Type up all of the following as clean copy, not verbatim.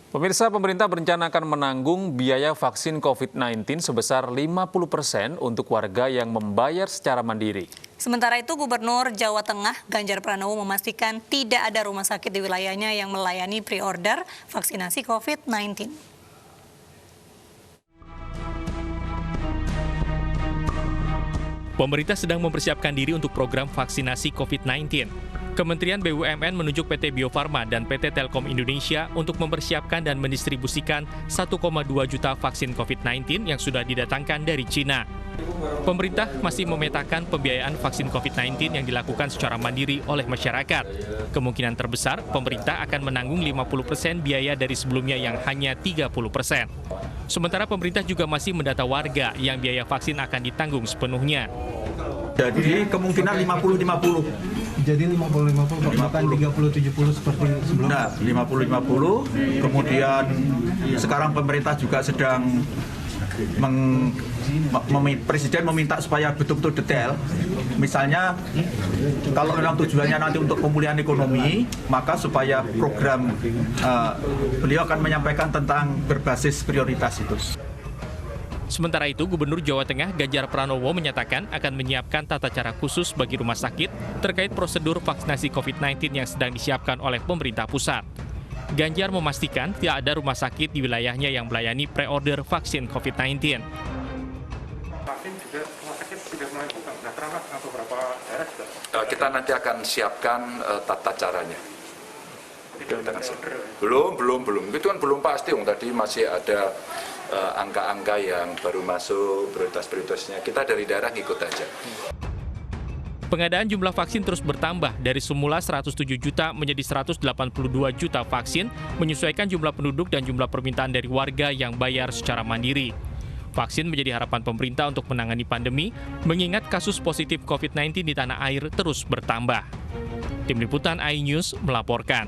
Pemirsa, pemerintah berencana akan menanggung biaya vaksin COVID-19 sebesar 50% untuk warga yang membayar secara mandiri. Sementara itu, Gubernur Jawa Tengah Ganjar Pranowo memastikan tidak ada rumah sakit di wilayahnya yang melayani pre-order vaksinasi COVID-19. Pemerintah sedang mempersiapkan diri untuk program vaksinasi COVID-19. Kementerian BUMN menunjuk PT Bio Farma dan PT Telkom Indonesia untuk mempersiapkan dan mendistribusikan 1,2 juta vaksin COVID-19 yang sudah didatangkan dari Cina. Pemerintah masih memetakan pembiayaan vaksin COVID-19 yang dilakukan secara mandiri oleh masyarakat. Kemungkinan terbesar, pemerintah akan menanggung 50% biaya dari sebelumnya yang hanya 30%. Sementara pemerintah juga masih mendata warga yang biaya vaksin akan ditanggung sepenuhnya. Jadi kemungkinan 50-50. Jadi 50-50, bukan 30-70 seperti sebelumnya? Nah, 50-50, kemudian sekarang pemerintah juga sedang Presiden meminta supaya betul-betul detail. Misalnya, kalau memang tujuannya nanti untuk pemulihan ekonomi, maka supaya program beliau akan menyampaikan tentang berbasis prioritas itu. Sementara itu, Gubernur Jawa Tengah Ganjar Pranowo menyatakan akan menyiapkan tata cara khusus bagi rumah sakit terkait prosedur vaksinasi COVID-19 yang sedang disiapkan oleh pemerintah pusat. Ganjar memastikan tidak ada rumah sakit di wilayahnya yang melayani pre-order vaksin COVID-19. Vaksin juga rumah sakit sudah mulai buka, atau berapa daerah juga? Kita nanti akan siapkan tata caranya. Belum. Itu kan belum pasti. Tadi masih ada angka-angka yang baru masuk, prioritas-prioritasnya. Kita dari daerah ngikut aja. Pengadaan jumlah vaksin terus bertambah dari semula 107 juta menjadi 182 juta vaksin, menyesuaikan jumlah penduduk dan jumlah permintaan dari warga yang bayar secara mandiri. Vaksin menjadi harapan pemerintah untuk menangani pandemi, mengingat kasus positif COVID-19 di tanah air terus bertambah. Tim Liputan iNews melaporkan.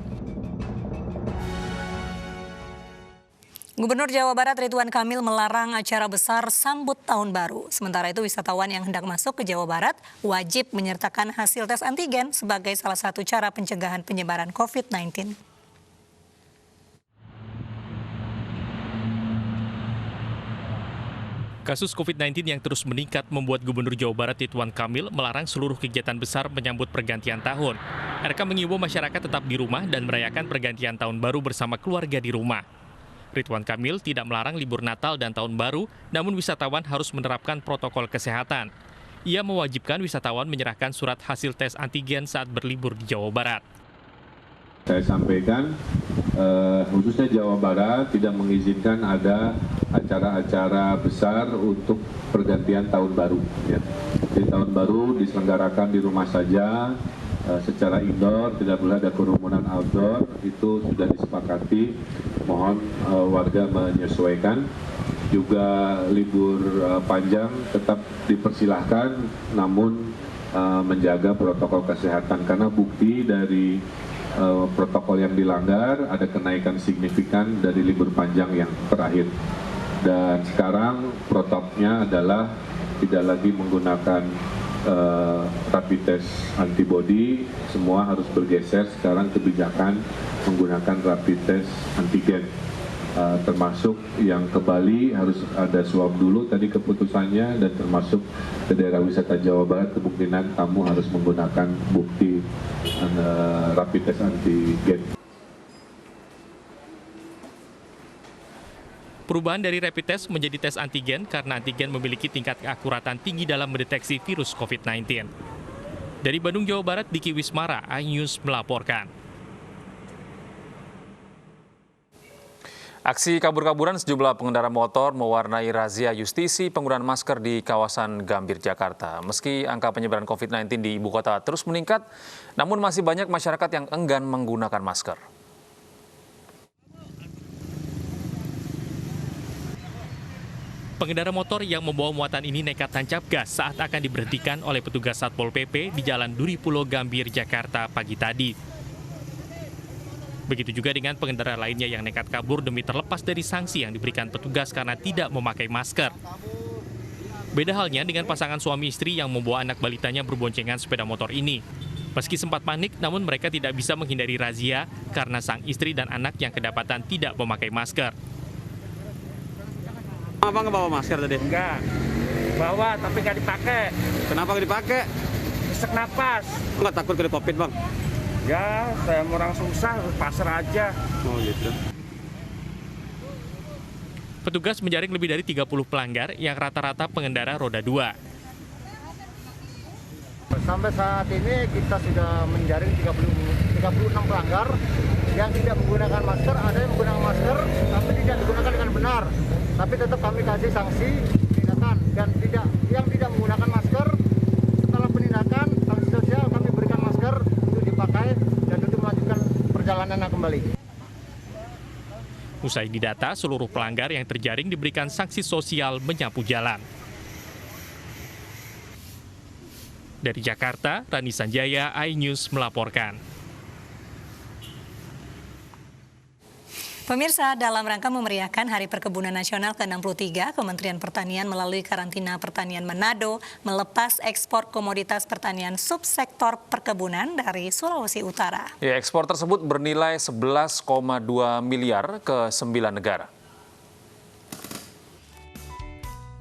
Gubernur Jawa Barat Ridwan Kamil melarang acara besar sambut tahun baru. Sementara itu, wisatawan yang hendak masuk ke Jawa Barat wajib menyertakan hasil tes antigen sebagai salah satu cara pencegahan penyebaran COVID-19. Kasus COVID-19 yang terus meningkat membuat Gubernur Jawa Barat Ridwan Kamil melarang seluruh kegiatan besar menyambut pergantian tahun. RK mengimbau masyarakat tetap di rumah dan merayakan pergantian tahun baru bersama keluarga di rumah. Ridwan Kamil tidak melarang libur Natal dan Tahun Baru, namun wisatawan harus menerapkan protokol kesehatan. Ia mewajibkan wisatawan menyerahkan surat hasil tes antigen saat berlibur di Jawa Barat. Saya sampaikan, khususnya Jawa Barat tidak mengizinkan ada acara-acara besar untuk pergantian Tahun Baru. Ya. Di Tahun Baru diselenggarakan di rumah saja, secara indoor, tidak boleh ada kerumunan outdoor, itu sudah disepakati. Mohon warga menyesuaikan. Juga libur panjang tetap dipersilahkan, namun menjaga protokol kesehatan, karena bukti dari protokol yang dilanggar ada kenaikan signifikan dari libur panjang yang terakhir. Dan sekarang protokolnya adalah tidak lagi menggunakan rapid test antibody, semua harus bergeser sekarang kebijakan menggunakan rapid test antigen. Termasuk yang ke Bali harus ada swab dulu tadi keputusannya, dan termasuk ke daerah wisata Jawa Barat kemungkinan kamu harus menggunakan bukti rapid test antigen. Perubahan dari rapid test menjadi tes antigen karena antigen memiliki tingkat keakuratan tinggi dalam mendeteksi virus COVID-19. Dari Bandung, Jawa Barat, Diki Wismara, iNews melaporkan. Aksi kabur-kaburan sejumlah pengendara motor mewarnai razia justisi penggunaan masker di kawasan Gambir, Jakarta. Meski angka penyebaran COVID-19 di ibu kota terus meningkat, namun masih banyak masyarakat yang enggan menggunakan masker. Pengendara motor yang membawa muatan ini nekat tancap gas saat akan diberhentikan oleh petugas Satpol PP di Jalan Duri Pulo Gambir, Jakarta pagi tadi. Begitu juga dengan pengendara lainnya yang nekat kabur demi terlepas dari sanksi yang diberikan petugas karena tidak memakai masker. Beda halnya dengan pasangan suami istri yang membawa anak balitanya berboncengan sepeda motor ini. Meski sempat panik, namun mereka tidak bisa menghindari razia karena sang istri dan anak yang kedapatan tidak memakai masker. Apa nggak bawa masker tadi? Enggak, bawa tapi nggak dipakai. Kenapa nggak dipakai? Sesak napas. Nggak takut kena COVID, Bang? Ya, saya orang susah, pasar aja. Oh gitu. Petugas menjaring lebih dari 30 pelanggar yang rata-rata pengendara roda 2. Sampai saat ini kita sudah menjaring 36 pelanggar yang tidak menggunakan masker, ada yang menggunakan masker tapi tidak digunakan dengan benar. Tapi tetap kami kasih sanksi tindakan, dan yang tidak menggunakan masker setelah penindakan sanksi sosial kami berikan masker untuk dipakai dan untuk melanjutkan perjalanannya kembali. Usai didata, seluruh pelanggar yang terjaring diberikan sanksi sosial menyapu jalan. Dari Jakarta, Rani Sanjaya, iNews melaporkan. Pemirsa, dalam rangka memeriahkan Hari Perkebunan Nasional ke-63, Kementerian Pertanian melalui Karantina Pertanian Manado melepas ekspor komoditas pertanian subsektor perkebunan dari Sulawesi Utara. Ya, ekspor tersebut bernilai 11,2 miliar ke 9 negara.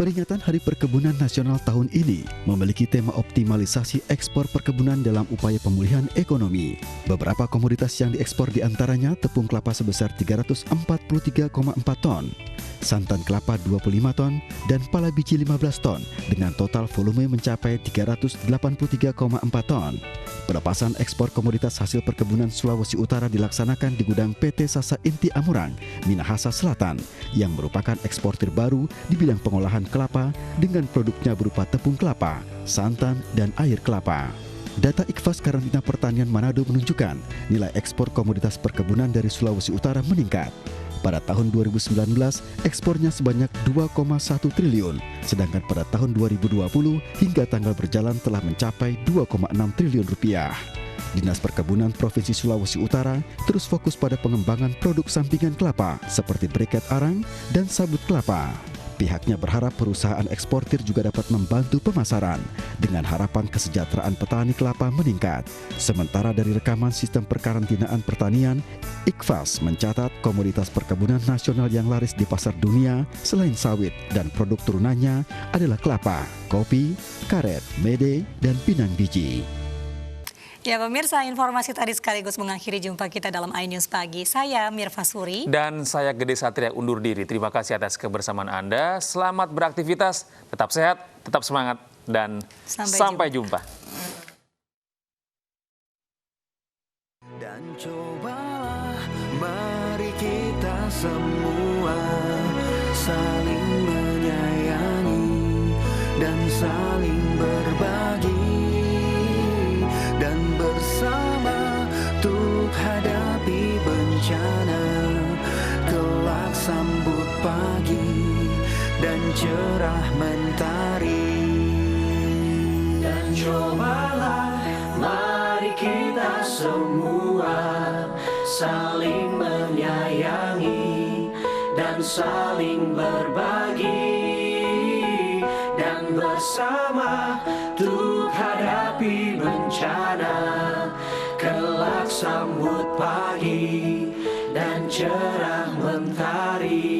Peringatan Hari Perkebunan Nasional tahun ini memiliki tema optimalisasi ekspor perkebunan dalam upaya pemulihan ekonomi. Beberapa komoditas yang diekspor diantaranya tepung kelapa sebesar 343,4 ton, santan kelapa 25 ton, dan pala biji 15 ton dengan total volume mencapai 383,4 ton. Pelepasan ekspor komoditas hasil perkebunan Sulawesi Utara dilaksanakan di gudang PT Sasa Inti Amurang, Minahasa Selatan, yang merupakan eksportir baru di bidang pengolahan kelapa dengan produknya berupa tepung kelapa, santan, dan air kelapa. Data IKFAS Karantina Pertanian Manado menunjukkan nilai ekspor komoditas perkebunan dari Sulawesi Utara meningkat. Pada tahun 2019, ekspornya sebanyak 2,1 triliun, sedangkan pada tahun 2020 hingga tanggal berjalan telah mencapai 2,6 triliun rupiah. Dinas Perkebunan Provinsi Sulawesi Utara terus fokus pada pengembangan produk sampingan kelapa seperti briket arang dan sabut kelapa. Pihaknya berharap perusahaan eksportir juga dapat membantu pemasaran dengan harapan kesejahteraan petani kelapa meningkat. Sementara dari rekaman sistem perkarantinaan pertanian, IKFAS mencatat komoditas perkebunan nasional yang laris di pasar dunia selain sawit dan produk turunannya adalah kelapa, kopi, karet, mede, dan pinang biji. Ya pemirsa, informasi tadi sekaligus mengakhiri jumpa kita dalam iNews Pagi. Saya Mirva Suri. Dan saya Gede Satria undur diri. Terima kasih atas kebersamaan Anda. Selamat beraktivitas, tetap sehat, tetap semangat, dan sampai jumpa. Dan cobalah mari kita semua saling menyayangi dan saling berbagi. Dan bersama untuk hadapi bencana, kelak sambut pagi dan cerah mentari. Dan cobalah mari kita semua saling menyayangi dan saling berbagi. Dan bersama untuk hadapi bencana, kelak sambut pagi dan cerah mentari.